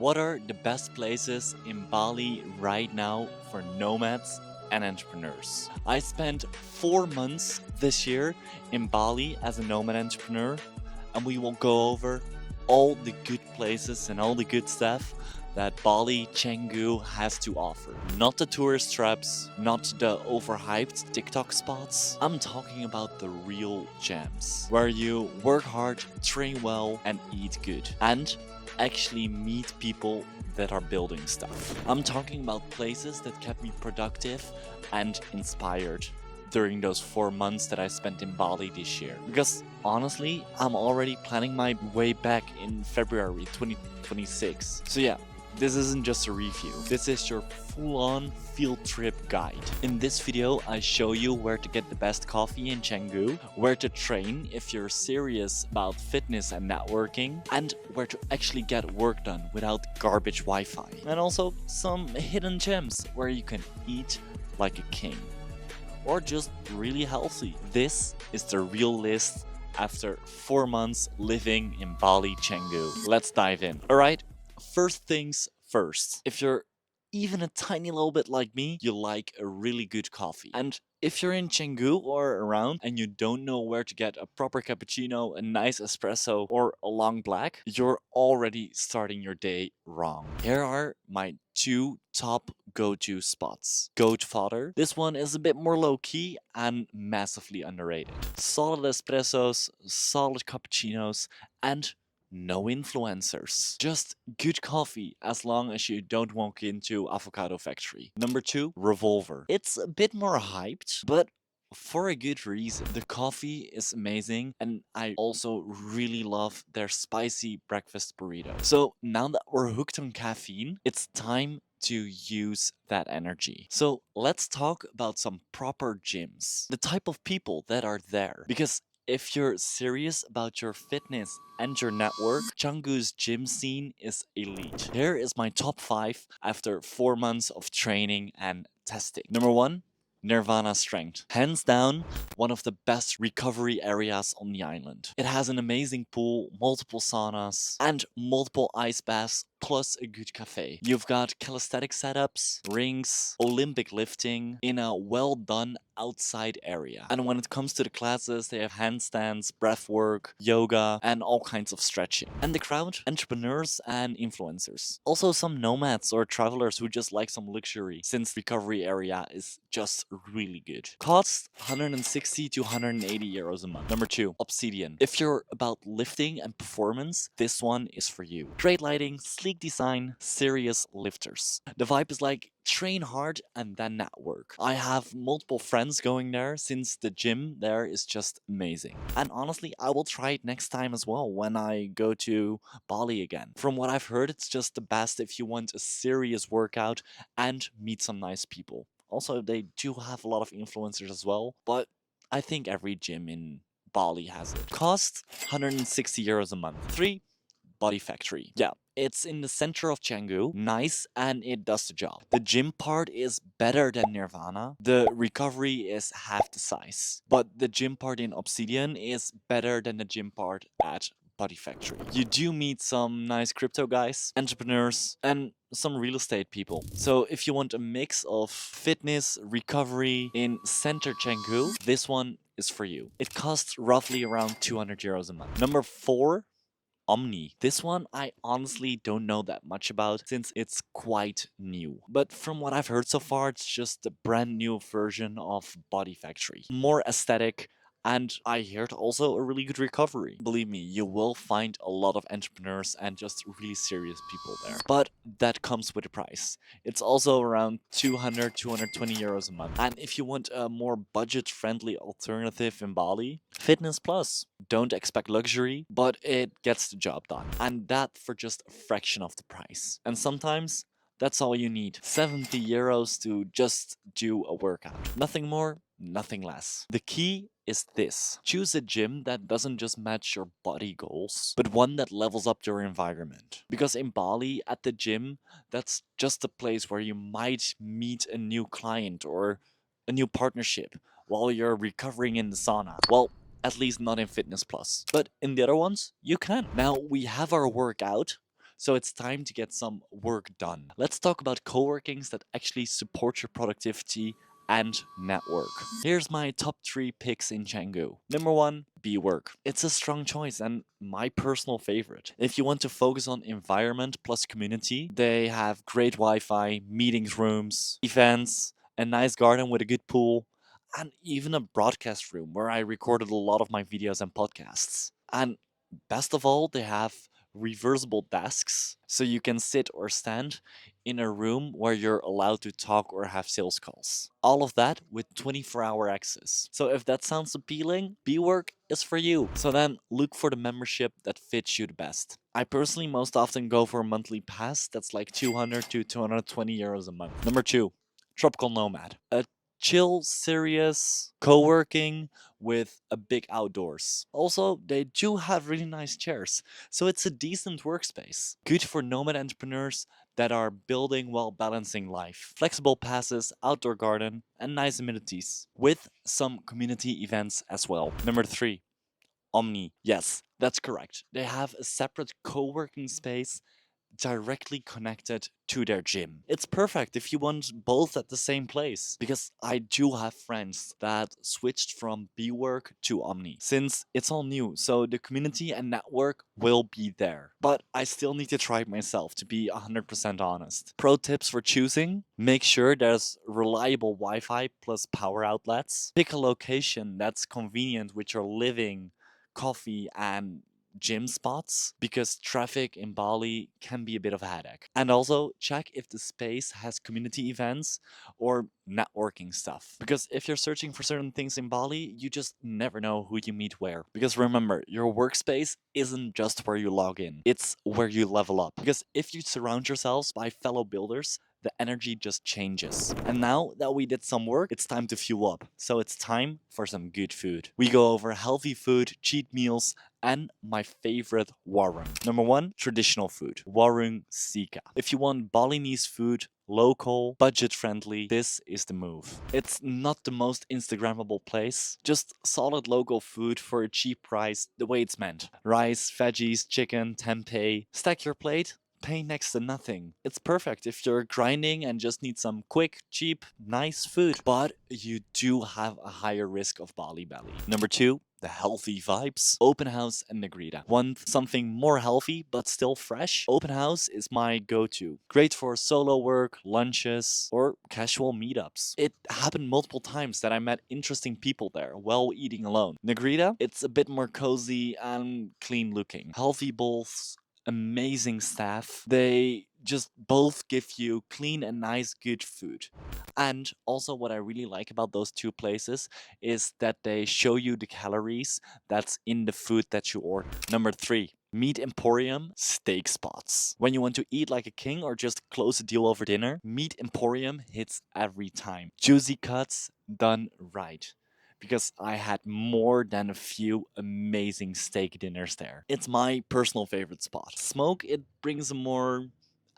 What are the best places in Bali right now for nomads and entrepreneurs? I spent 4 months this year in Bali as a nomad entrepreneur, and we will go over all the good places and all the good stuff that Bali Canggu has to offer. Not the tourist traps, not the overhyped TikTok spots. I'm talking about the real gems, where you work hard, train well, and eat good. And actually meet people that are building stuff. I'm talking about places that kept me productive and inspired during those 4 months that I spent in Bali this year. Because honestly, I'm already planning my way back in February 2026. So yeah, this isn't just a review, this is your full-on field trip guide. In this video, I show you where to get the best coffee in Canggu, where to train if you're serious about fitness and networking, and where to actually get work done without garbage Wi-Fi. And also some hidden gems where you can eat like a king. Or just really healthy. This is the real list after 4 months living in Bali Canggu. Let's dive in. Alright, first things first. If you're even a tiny little bit like me, you like a really good coffee. And if you're in Canggu or around and you don't know where to get a proper cappuccino, a nice espresso, or a long black, you're already starting your day wrong. Here are my 2 top go-to spots. Goat Fodder. This one is a bit more low-key and massively underrated. Solid espressos, solid cappuccinos, and no influencers. Just good coffee as long as you don't walk into Avocado Factory. Number 2, Revolver. It's a bit more hyped, but for a good reason. The coffee is amazing, and I also really love their spicy breakfast burrito. So now that we're hooked on caffeine, it's time to use that energy. So let's talk about some proper gyms. The type of people that are there. Because if you're serious about your fitness and your network, Canggu's gym scene is elite. Here is my top 5 after 4 months of training and testing. Number 1, Nirvana Strength. Hands down, one of the best recovery areas on the island. It has an amazing pool, multiple saunas, and multiple ice baths, plus a good cafe. You've got calisthenic setups, rings, Olympic lifting in a well done outside area. And when it comes to the classes, they have handstands, breath work, yoga, and all kinds of stretching. And the crowd? Entrepreneurs and influencers. Also some nomads or travelers who just like some luxury, since recovery area is just really good. Cost 160 to 180 euros a month. Number 2, Obsidian. If you're about lifting and performance, this one is for you. Great lighting, sleek design, serious lifters. The vibe is like train hard and then network. I have multiple friends going there since the gym there is just amazing. And honestly, I will try it next time as well when I go to Bali again. From what I've heard, it's just the best if you want a serious workout and meet some nice people. Also, they do have a lot of influencers as well, but I think every gym in Bali has it. Cost 160 euros a month. 3, Body Factory. Yeah, it's in the center of Canggu, nice, and it does the job. The gym part is better than Nirvana. The recovery is half the size. But the gym part in Obsidian is better than the gym part at Body Factory. You do meet some nice crypto guys, entrepreneurs, and some real estate people. So if you want a mix of fitness, recovery in center Canggu, this one is for you. It costs roughly around 200 euros a month. Number 4, Omni. This one I honestly don't know that much about since it's quite new. But from what I've heard so far, it's just a brand new version of Body Factory. More aesthetic, and I heard also a really good recovery. Believe me, you will find a lot of entrepreneurs and just really serious people there. But that comes with a price. It's also around 200, 220 euros a month. And if you want a more budget-friendly alternative in Bali, Fitness Plus. Don't expect luxury, but it gets the job done. And that for just a fraction of the price. And sometimes that's all you need. 70 euros to just do a workout. Nothing more, nothing less. The key is this. Choose a gym that doesn't just match your body goals, but one that levels up your environment. Because in Bali, at the gym, that's just a place where you might meet a new client or a new partnership while you're recovering in the sauna. Well, at least not in Fitness Plus. But in the other ones, you can. Now we have our workout, So it's time to get some work done. Let's talk about coworkings that actually support your productivity and network. Here's my top 3 picks in Canggu. Number 1, Work. It's a strong choice and my personal favorite. If you want to focus on environment plus community, they have great Wi-Fi, meetings rooms, events, a nice garden with a good pool, and even a broadcast room where I recorded a lot of my videos and podcasts. And best of all, they have reversible desks so you can sit or stand in a room where you're allowed to talk or have sales calls. All of that with 24-hour access. So if that sounds appealing, B-Work is for you. So then look for the membership that fits you the best. I personally most often go for a monthly pass that's like 200 to 220 euros a month. Number 2, Tropical Nomad. A chill, serious co-working with a big outdoors. Also, they do have really nice chairs, so it's a decent workspace. Good for nomad entrepreneurs that are building while balancing life. Flexible passes, outdoor garden, and nice amenities, with some community events as well. Number 3, Omni. Yes, that's correct. They have a separate co-working space directly connected to their gym. It's perfect if you want both at the same place, because I do have friends that switched from B-Work to Omni since it's all new, so the community and network will be there. But I still need to try it myself, to be 100% honest. Pro tips for choosing: make sure there's reliable Wi-Fi plus power outlets. Pick a location that's convenient with your living, coffee, and gym spots, because traffic in Bali can be a bit of a headache. And also check if the space has community events or networking stuff. Because if you're searching for certain things in Bali, you just never know who you meet where. Because remember, your workspace isn't just where you log in, it's where you level up. Because if you surround yourselves by fellow builders, the energy just changes. And now that we did some work, it's time to fuel up. So it's time for some good food. We go over healthy food, cheat meals, and my favorite warung. Number 1, traditional food. Warung Sika. If you want Balinese food, local, budget friendly, this is the move. It's not the most Instagrammable place, just solid local food for a cheap price, the way it's meant. Rice, veggies, chicken, tempeh. Stack your plate, pay next to nothing. It's perfect if you're grinding and just need some quick, cheap, nice food. But you do have a higher risk of Bali belly. Number 2, the healthy vibes. Open House and Negrita. Want something more healthy but still fresh? Open House is my go-to. Great for solo work, lunches, or casual meetups. It happened multiple times that I met interesting people there while eating alone. Negrita, it's a bit more cozy and clean looking. Healthy bowls, amazing staff. They just both give you clean and nice good food. And also what I really like about those two places is that they show you the calories that's in the food that you order. Number 3, Meat Emporium steak spots. When you want to eat like a king or just close a deal over dinner, Meat Emporium hits every time. Juicy cuts done right, because I had more than a few amazing steak dinners there. It's my personal favorite spot. Smoke, it brings a more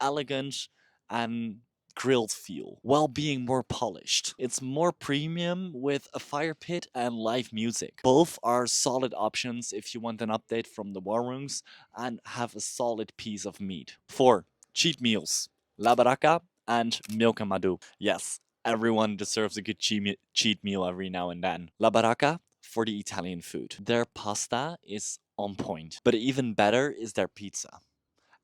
elegant and grilled feel while being more polished. It's more premium with a fire pit and live music. Both are solid options if you want an update from the warungs and have a solid piece of meat. 4, cheat meals. La Baraka and Milk and Madu. Yes, everyone deserves a good cheat meal every now and then. La Baraka for the Italian food. Their pasta is on point, but even better is their pizza.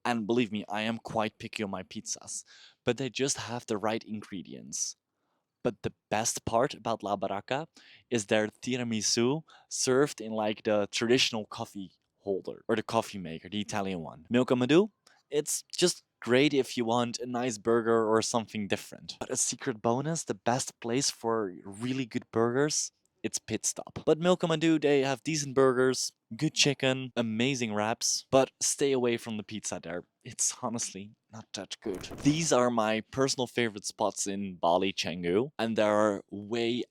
And believe me, I am quite picky on my pizzas, but they just have the right ingredients. But the best part about La Baraka is their tiramisu served in like the traditional coffee holder or the coffee maker, the Italian one. Milk Amadou, it's just great if you want a nice burger or something different. But a secret bonus, the best place for really good burgers, it's Pit Stop. But Milk Amadou, they have decent burgers, good chicken, amazing wraps, but stay away from the pizza there. It's honestly not that good. These are my personal favorite spots in Bali, Canggu, and there are way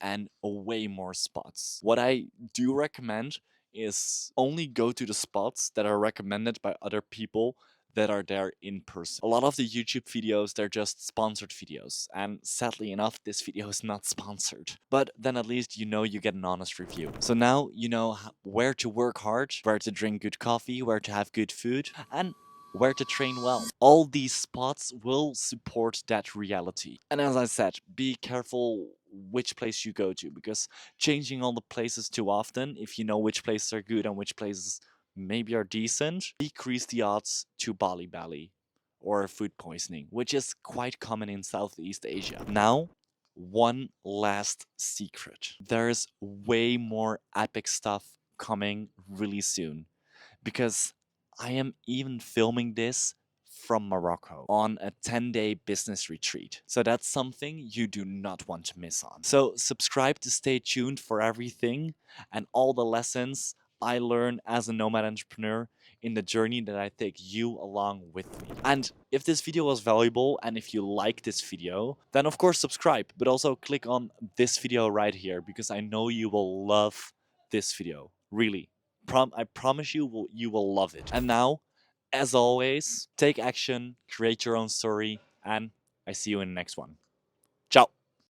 more spots. What I do recommend is only go to the spots that are recommended by other people that are there in person. A lot of the YouTube videos, they're just sponsored videos, and sadly enough, this video is not sponsored. But then at least you know you get an honest review. So now you know where to work hard, where to drink good coffee, where to have good food, and where to train well. All these spots will support that reality. And as I said, be careful which place you go to, because changing all the places too often, if you know which places are good and which places maybe are decent, decrease the odds to Bali or food poisoning, which is quite common in Southeast Asia. Now, one last secret. There's way more epic stuff coming really soon, because I am even filming this from Morocco on a 10-day business retreat. So that's something you do not want to miss on. So subscribe to stay tuned for everything and all the lessons I learn as a nomad entrepreneur in the journey that I take you along with me. And if this video was valuable and if you like this video, then of course subscribe, but also click on this video right here, because I know you will love this video. Really. I promise you will love it. And now, as always, take action, create your own story, and I see you in the next one. Ciao.